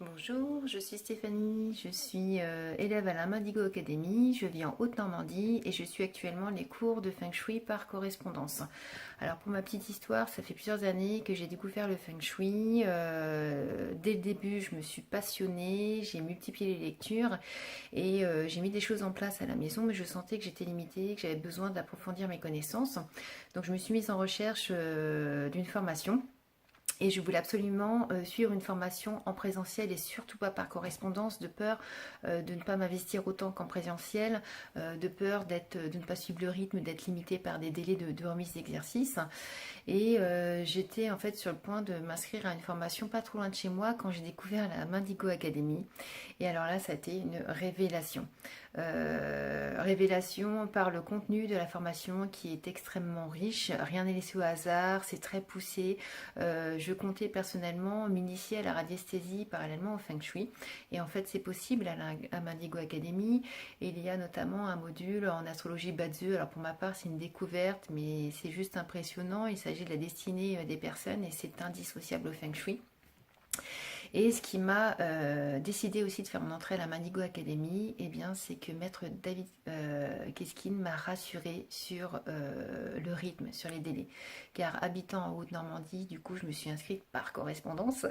Bonjour, je suis Stéphanie, je suis élève à la Mandigo Academy, je vis en Haute-Normandie et je suis actuellement les cours de Feng Shui par correspondance. Alors pour ma petite histoire, ça fait plusieurs années que j'ai découvert le Feng Shui. Dès le début, je me suis passionnée, j'ai multiplié les lectures et j'ai mis des choses en place à la maison, mais je sentais que j'étais limitée, que j'avais besoin d'approfondir mes connaissances. Donc je me suis mise en recherche d'une formation. Et je voulais absolument suivre une formation en présentiel et surtout pas par correspondance, de peur de ne pas m'investir autant qu'en présentiel, de peur de ne pas suivre le rythme, d'être limitée par des délais de remise d'exercice. Et j'étais en fait sur le point de m'inscrire à une formation pas trop loin de chez moi quand j'ai découvert la Mandigo Academy. Et alors là, ça a été une révélation. Révélation par le contenu de la formation qui est extrêmement riche. Rien n'est laissé au hasard, c'est très poussé. Je comptais personnellement m'initier à la radiesthésie parallèlement au Feng Shui. Et en fait, c'est possible à Mandigo Academy. Et il y a notamment un module en astrologie Bazi. Alors pour ma part, c'est une découverte, mais c'est juste impressionnant. Il s'agit de la destinée des personnes et c'est indissociable au Feng Shui. Et ce qui m'a décidé aussi de faire mon entrée à la Mandigo Academy, eh bien, c'est que Maître David Keskin m'a rassurée sur le rythme, sur les délais. Car habitant en Haute-Normandie, du coup, je me suis inscrite par correspondance.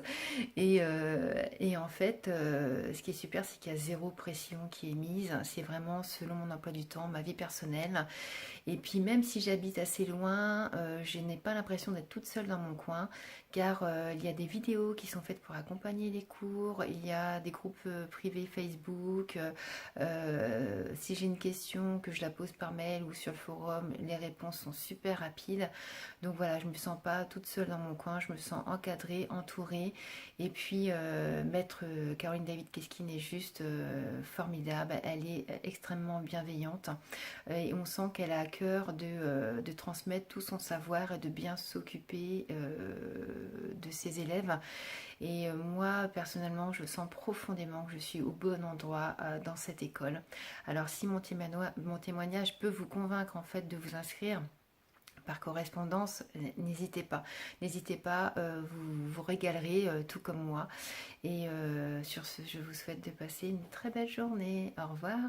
Et en fait, ce qui est super, c'est qu'il y a zéro pression qui est mise. C'est vraiment selon mon emploi du temps, ma vie personnelle. Et puis même si j'habite assez loin, je n'ai pas l'impression d'être toute seule dans mon coin, car il y a des vidéos qui sont faites pour accompagner les cours, il y a des groupes privés Facebook. Si j'ai une question, que je la pose par mail ou sur le forum, les réponses sont super rapides. Donc voilà, je ne me sens pas toute seule dans mon coin, je me sens encadrée, entourée. Et puis maître Caroline David Keskin est juste formidable, elle est extrêmement bienveillante. Et on sent qu'elle a à cœur de transmettre tout son savoir et de bien s'occuper de ses élèves. Et moi, personnellement, je sens profondément que je suis au bon endroit dans cette école. Alors si mon témoignage peut vous convaincre en fait de vous inscrire par correspondance, n'hésitez pas. N'hésitez pas, vous vous régalerez tout comme moi. Et sur ce, je vous souhaite de passer une très belle journée. Au revoir.